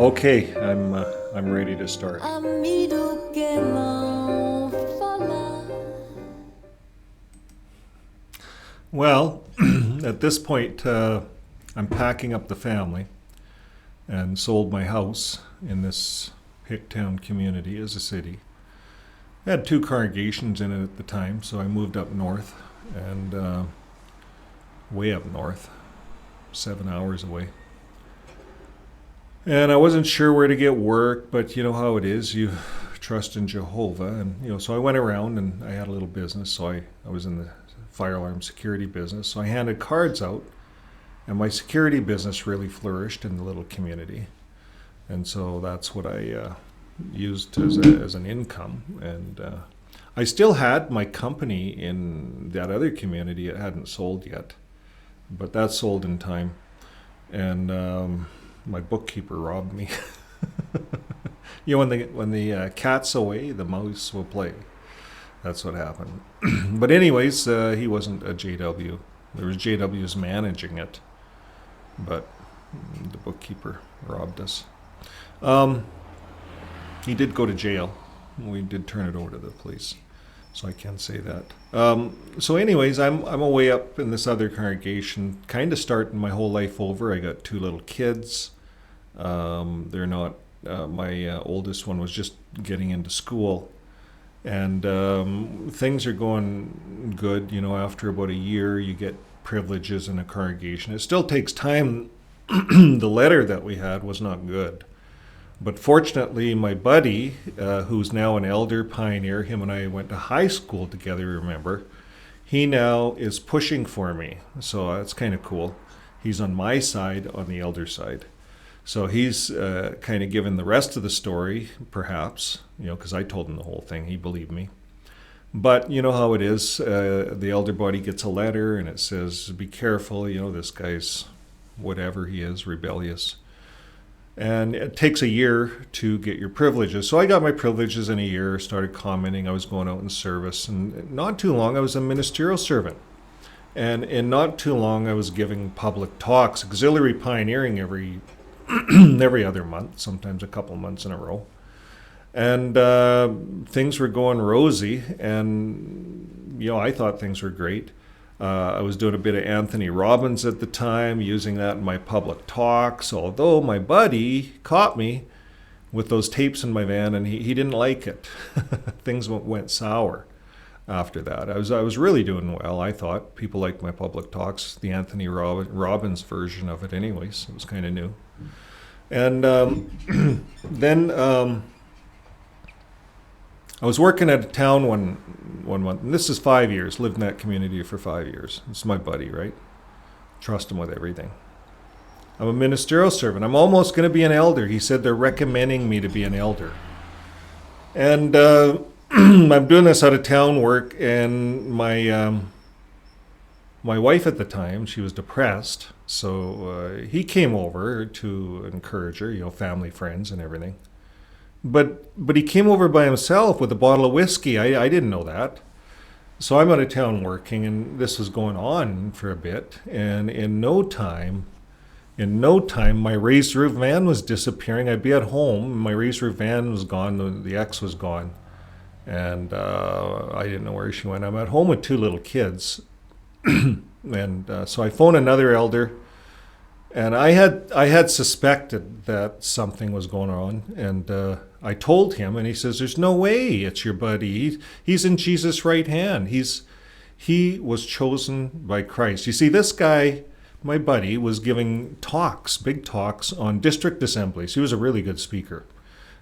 Okay, I'm ready to start. Well, at this point, I'm packing up the family and sold my house in this Hicktown community as a city. I had 2 congregations in it at the time, so I moved up north and way up north, 7 hours away. And I wasn't sure where to get work, but you know how it is. You trust in Jehovah. And, so I went around and I had a little business. So I was in the fire alarm security business. So I handed cards out. And my security business really flourished in the little community. And so that's what I used as an income. And I still had my company in that other community. It hadn't sold yet. But that sold in time. And my bookkeeper robbed me. When the cat's away, the mouse will play. That's what happened. But anyways, he wasn't a JW. There was JWs managing it, but the bookkeeper robbed us. He did go to jail. We did turn it over to the police, so I can say that. So anyways, I'm away up in this other congregation, kind of starting my whole life over. I got 2 little kids. They're not, my oldest one was just getting into school, and things are going good. After about a year, you get privileges in a congregation. It still takes time. The letter that we had was not good. But fortunately, my buddy, who's now an elder pioneer, him and I went to high school together, remember, he now is pushing for me. So that's kind of cool. He's on my side, on the elder side. So he's kind of given the rest of the story, perhaps, because I told him the whole thing. He believed me. But you know how it is. The elder body gets a letter and it says, be careful, this guy's whatever he is, rebellious. And it takes a year to get your privileges. So I got my privileges in a year, started commenting. I was going out in service. And not too long, I was a ministerial servant. And in not too long, I was giving public talks, auxiliary pioneering every other month, sometimes a couple months in a row. And things were going rosy, and I thought things were great. I was doing a bit of Anthony Robbins at the time, using that in my public talks, although my buddy caught me with those tapes in my van, and he didn't like it. Things went sour after that. I was really doing well, I thought. People liked my public talks, the Anthony Robbins version of it anyways. It was kind of new. And then I was working at a town one month, and this is 5 years, lived in that community for 5 years. It's my buddy, right? Trust him with everything. I'm a ministerial servant. I'm almost going to be an elder. He said they're recommending me to be an elder. And I'm doing this out of town work, and my wife at the time, she was depressed, so he came over to encourage her, family, friends, and everything. But he came over by himself with a bottle of whiskey. I didn't know that. So I'm out of town working, and this was going on for a bit. And in no time, my raised roof van was disappearing. I'd be at home. My raised roof van was gone. The ex was gone. And I didn't know where she went. I'm at home with 2 little kids. And so I phoned another elder. And I had suspected that something was going on, and I told him, and he says, "There's no way it's your buddy. He's in Jesus' right hand. He was chosen by Christ." You see, this guy, my buddy, was giving talks, big talks on district assemblies. He was a really good speaker,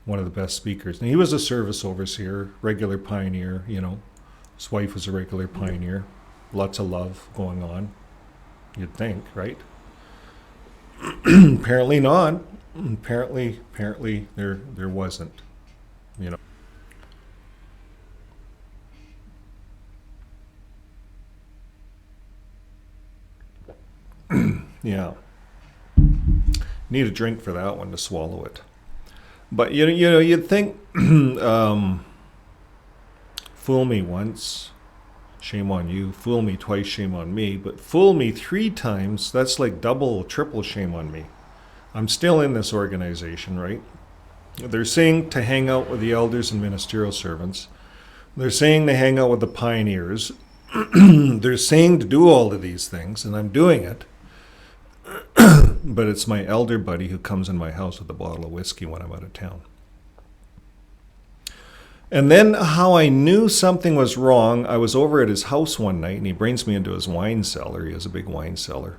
one of the best speakers, and he was a service overseer, regular pioneer. His wife was a regular pioneer. Lots of love going on. You'd think, right? Apparently not. Apparently there wasn't. Yeah. Need a drink for that one to swallow it. But you'd think, fool me once, shame on you. Fool me twice, shame on me. But fool me 3 times, that's like double, triple shame on me. I'm still in this organization, right? They're saying to hang out with the elders and ministerial servants. They're saying to hang out with the pioneers. They're saying to do all of these things, and I'm doing it. But it's my elder buddy who comes in my house with a bottle of whiskey when I'm out of town. And then how I knew something was wrong, I was over at his house one night, and he brings me into his wine cellar. He has a big wine cellar.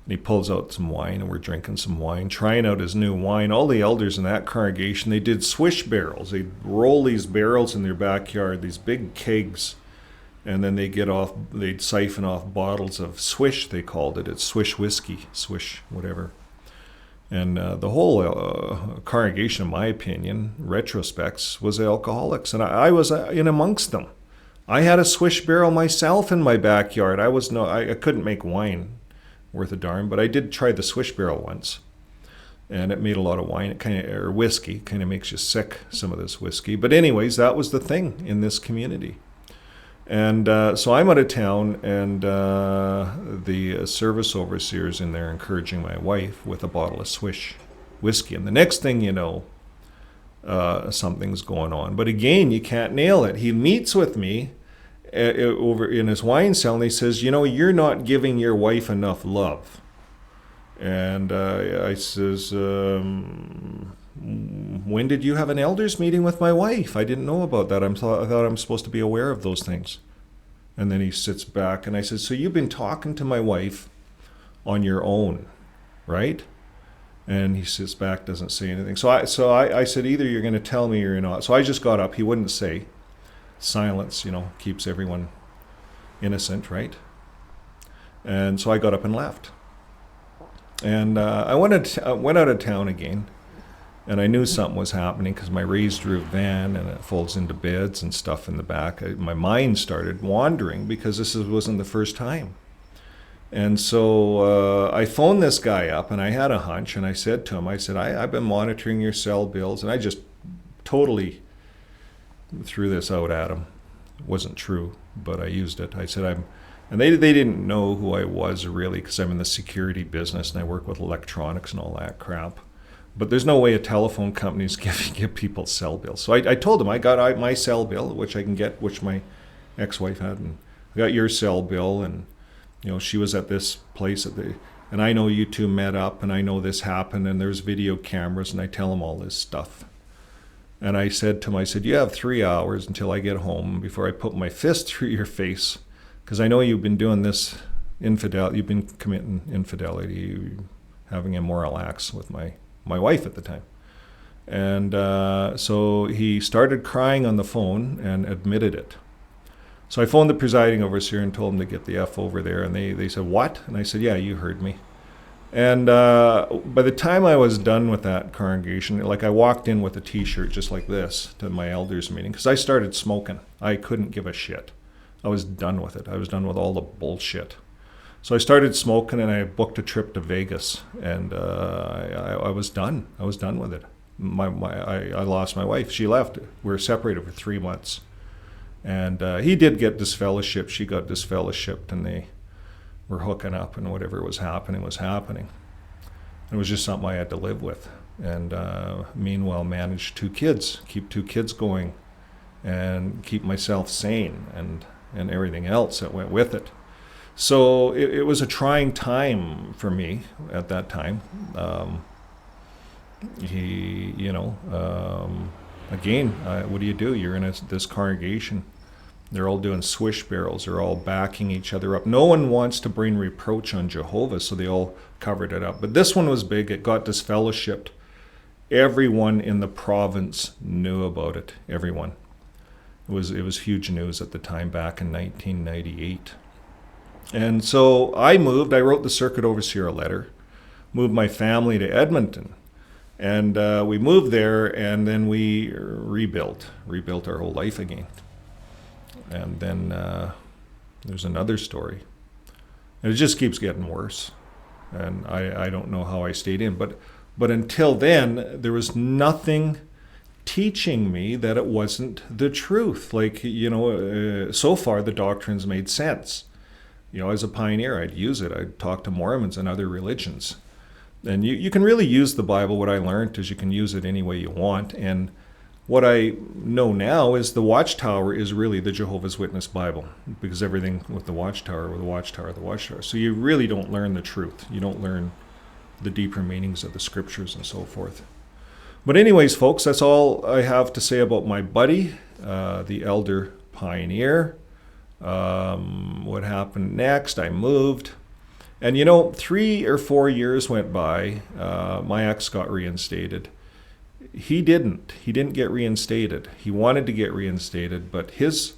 And he pulls out some wine, and we're drinking some wine, trying out his new wine. All the elders in that congregation, they did swish barrels. They'd roll these barrels in their backyard, these big kegs, and then they'd siphon off bottles of swish, they called it. It's swish whiskey, swish whatever. And the whole congregation, in my opinion, retrospects, was alcoholics. And I was in amongst them. I had a swish barrel myself in my backyard. I couldn't make wine worth a darn, but I did try the swish barrel once. And it made a lot of wine, or whiskey, kind of makes you sick, some of this whiskey. But anyways, that was the thing in this community. And so I'm out of town, and the service overseer's in there encouraging my wife with a bottle of swish whiskey. And the next thing you know, something's going on. But again, you can't nail it. He meets with me over in his wine cell, and he says, you're not giving your wife enough love. And I says, when did you have an elders meeting with my wife? I didn't know about that. I thought I'm supposed to be aware of those things. And then he sits back, and I said, so you've been talking to my wife on your own, right? And he sits back, doesn't say anything. So I said, either you're going to tell me or you're not. So I just got up. He wouldn't say. Silence, keeps everyone innocent, right? And so I got up and left. And I went out of town again. And I knew something was happening because my raised roof van, and it folds into beds and stuff in the back. My mind started wandering because this wasn't the first time. And so I phoned this guy up, and I had a hunch, and I said to him, I've been monitoring your cell bills, and I just totally threw this out at him. It wasn't true, but I used it. I said, and they didn't know who I was really, because I'm in the security business, and I work with electronics and all that crap. But there's no way a telephone company's give people cell bills. So I told him I got my cell bill, which I can get, which my ex-wife had, and I got your cell bill, and she was at this place and I know you two met up, and I know this happened, and there's video cameras, and I tell him all this stuff. And I said to him, you have 3 hours until I get home before I put my fist through your face, because I know you've been doing this infidelity, you've been committing infidelity, having immoral acts with my wife at the time. And so he started crying on the phone and admitted it. So I phoned the presiding overseer and told him to get the F over there. And they said, what? And I said, yeah, you heard me. And by the time I was done with that congregation, I walked in with a T-shirt just like this to my elders meeting, because I started smoking. I couldn't give a shit. I was done with it. I was done with all the bullshit. So I started smoking, and I booked a trip to Vegas, and I was done. I was done with it. I lost my wife. She left. We were separated for 3 months. And he did get disfellowshipped. She got disfellowshipped, and they were hooking up, and whatever was happening was happening. It was just something I had to live with. And meanwhile, manage 2 kids, keep 2 kids going, and keep myself sane, and everything else that went with it. So it was a trying time for me at that time. Again, what do? You're in this congregation. They're all doing swish barrels. They're all backing each other up. No one wants to bring reproach on Jehovah, so they all covered it up. But this one was big. It got disfellowshipped. Everyone in the province knew about it. Everyone. It was huge news at the time, back in 1998. And so I moved. I wrote the circuit overseer a letter, moved my family to Edmonton. And we moved there, and then we rebuilt our whole life again. And then there's another story. And it just keeps getting worse. And I don't know how I stayed in. But until then, there was nothing teaching me that it wasn't the truth. So far the doctrines made sense. As a pioneer, I'd use it. I'd talk to Mormons and other religions. And you can really use the Bible. What I learned is you can use it any way you want. And what I know now is the Watchtower is really the Jehovah's Witness Bible, because everything with the Watchtower, with the Watchtower, the Watchtower. So you really don't learn the truth. You don't learn the deeper meanings of the scriptures and so forth. But anyways, folks, that's all I have to say about my buddy, the elder pioneer. What happened next? I moved. And 3 or 4 years went by. My ex got reinstated. He didn't get reinstated. He wanted to get reinstated, but his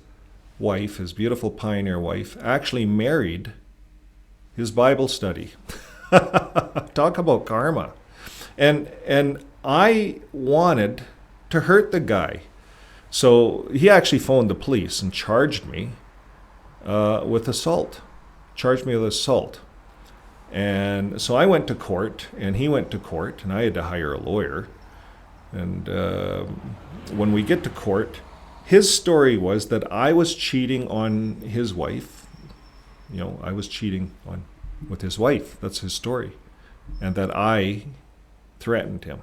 wife, his beautiful pioneer wife, actually married his Bible study. Talk about karma. And I wanted to hurt the guy. So he actually phoned the police and charged me with assault. And so I went to court, and he went to court, and I had to hire a lawyer. And when we get to court, his story was that I was cheating on his wife. I was cheating with his wife. That's his story. And that I threatened him.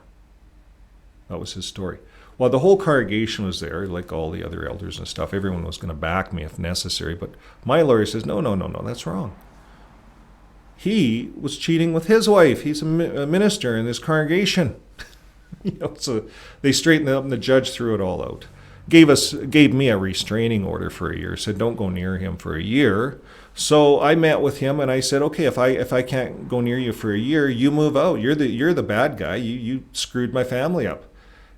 That was his story. Well, the whole congregation was there, like all the other elders and stuff. Everyone was going to back me if necessary. But my lawyer says, no, that's wrong. He was cheating with his wife. He's a minister in this congregation. So they straightened it up, and the judge threw it all out. Gave me a restraining order for a year. Said don't go near him for a year. So I met with him, and I said, okay, if I can't go near you for a year, you move out. You're the bad guy. You screwed my family up.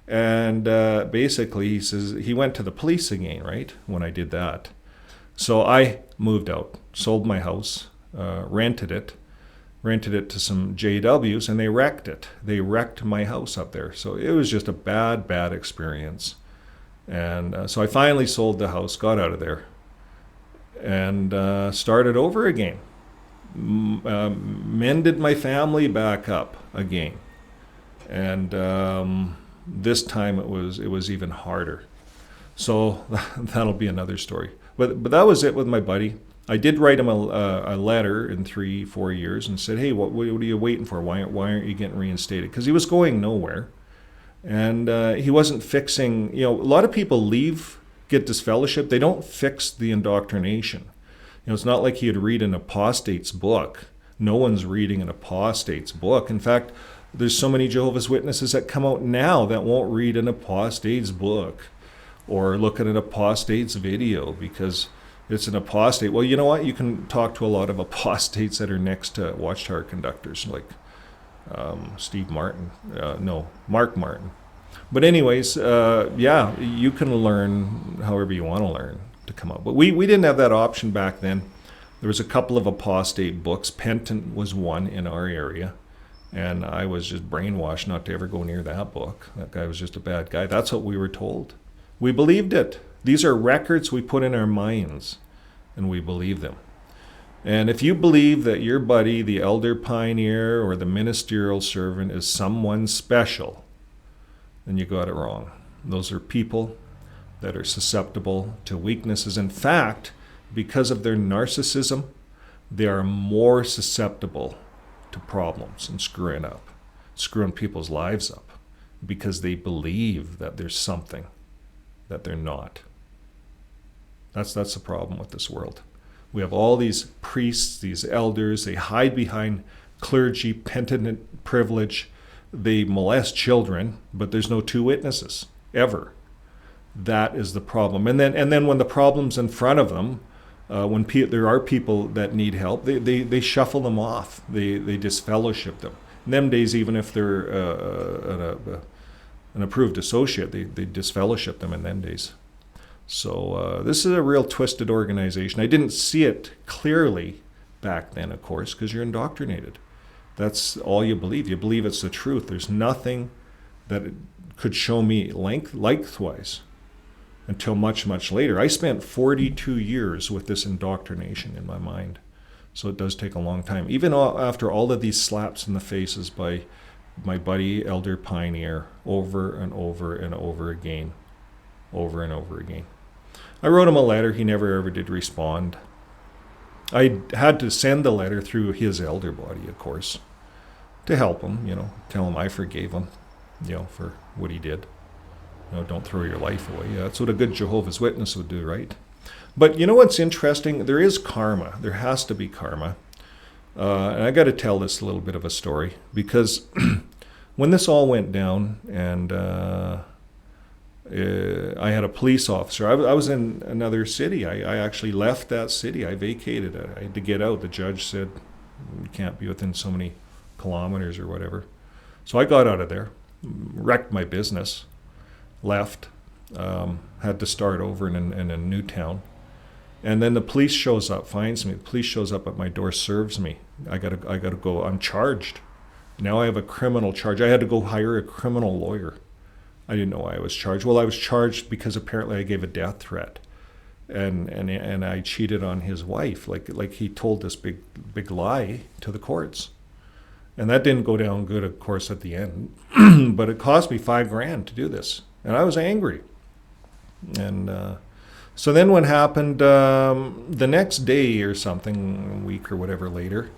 And basically, he says he went to the police again, right? When I did that, so I moved out, sold my house, rented it to some JWs, and they wrecked it. They wrecked my house up there. So it was just a bad experience. And so I finally sold the house, got out of there, and started over again. Mended my family back up again. And this time it was even harder. So that'll be another story. But that was it with my buddy. I did write him a letter in 3-4 years and said, hey, what are you waiting for? Why aren't you getting reinstated? Because he was going nowhere. And he wasn't fixing, a lot of people get disfellowshipped. They don't fix the indoctrination. It's not like he'd read an apostate's book. No one's reading an apostate's book. In fact, there's so many Jehovah's Witnesses that come out now that won't read an apostate's book or look at an apostate's video because it's an apostate. Well, you know what? You can talk to a lot of apostates that are next to Watchtower conductors, like Mark Martin. But anyways, you can learn however you want to learn to come up. But we didn't have that option back then. There was a couple of apostate books. Penton was one in our area. And I was just brainwashed not to ever go near that book. That guy was just a bad guy. That's what we were told. We believed it. These are records we put in our minds, and we believe them. And if you believe that your buddy, the elder pioneer or the ministerial servant, is someone special, then you got it wrong. Those are people that are susceptible to weaknesses. In fact, because of their narcissism, they are more susceptible to problems and screwing people's lives up, because they believe that there's something that they're not. That's the problem with this world. We have all these priests, these elders, they hide behind clergy, penitent privilege, they molest children, but there's no two witnesses, ever. That is the problem. And then when the problem's in front of them, when there are people that need help, they shuffle them off. They disfellowship them. In them days, even if they're an approved associate, they disfellowship them in them days. So this is a real twisted organization. I didn't see it clearly back then, of course, because you're indoctrinated. That's all you believe. You believe it's the truth. There's nothing that could show me lengthwise until much, much later. I spent 42 years with this indoctrination in my mind. So it does take a long time. Even after all of these slaps in the faces by my buddy, Elder Pioneer, over and over and over again. Over and over again. I wrote him a letter. He never ever did respond. I had to send the letter through his elder body, of course, to help him, tell him I forgave him, for what he did. Don't throw your life away. That's what a good Jehovah's Witness would do, right? But you know what's interesting? There is karma. There has to be karma. And I got to tell this little bit of a story, because when this all went down, and I had a police officer. I was in another city. I actually left that city. I vacated it. I had to get out. The judge said, you can't be within so many kilometers or whatever. So I got out of there, wrecked my business, left, had to start over in a new town. And then the police shows up, finds me. The police shows up at my door, serves me. I gotta go. I'm charged. Now I have a criminal charge. I had to go hire a criminal lawyer. I didn't know I was charged. Well, I was charged because apparently I gave a death threat, and I cheated on his wife. Like he told this big lie to the courts, and that didn't go down good, of course, at the end. But it cost me $5,000 to do this, and I was angry. And so then what happened? The next day or something, a week or whatever later,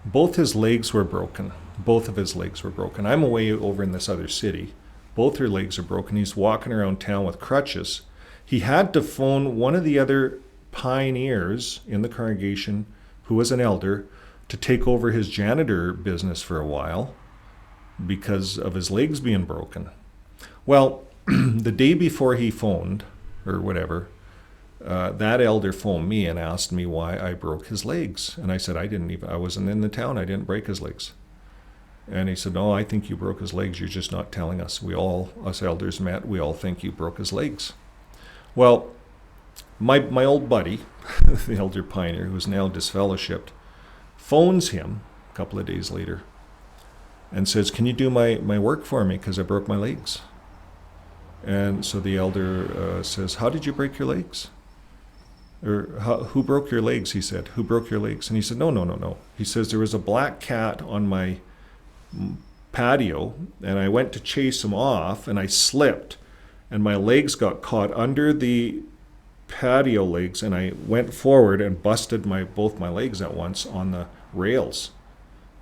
both his legs were broken. Both of his legs were broken. I'm away over in this other city. Both her legs are broken. He's walking around town with crutches. He had to phone one of the other pioneers in the congregation, who was an elder, to take over his janitor business for a while because of his legs being broken. Well, the day before he phoned, or whatever, that elder phoned me and asked me why I broke his legs. And I said, I wasn't in the town. I didn't break his legs. And he said, no, I think you broke his legs. You're just not telling us. Us elders met, we all think you broke his legs. Well, my old buddy, the elder pioneer, who's now disfellowshipped, phones him a couple of days later and says, can you do my work for me because I broke my legs? And so the elder says, how did you break your legs? Or who broke your legs, he said. Who broke your legs? And he said, no. He says, there was a black cat on my patio, and I went to chase him off, and I slipped, and my legs got caught under the patio legs, and I went forward and busted both my legs at once on the rails,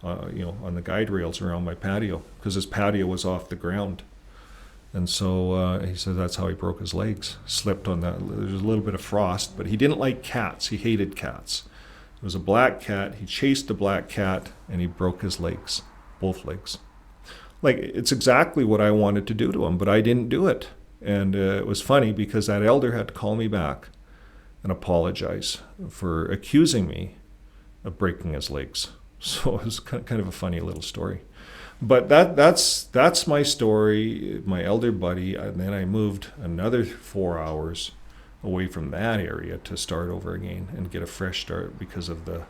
on the guide rails around my patio, because his patio was off the ground. And so he said that's how he broke his legs. Slipped on that. There was a little bit of frost, but he didn't like cats. He hated cats. It was a black cat. He chased the black cat, and he broke his legs, both legs. Like, it's exactly what I wanted to do to him, but I didn't do it. And it was funny because that elder had to call me back and apologize for accusing me of breaking his legs. So it was kind of a funny little story. But that's my story, my elder buddy. And then I moved another 4 hours away from that area to start over again and get a fresh start because of the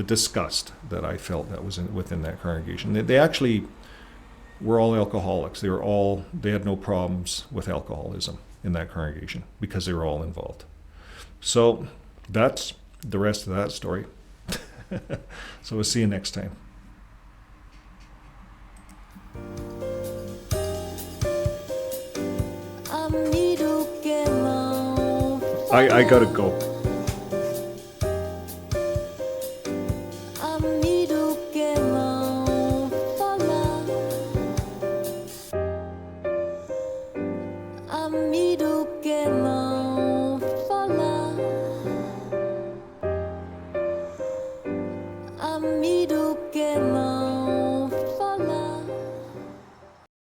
disgust that I felt that was within that congregation. They actually were all alcoholics. They had no problems with alcoholism in that congregation because they were all involved. So that's the rest of that story. So we'll see you next time. I gotta go. Me do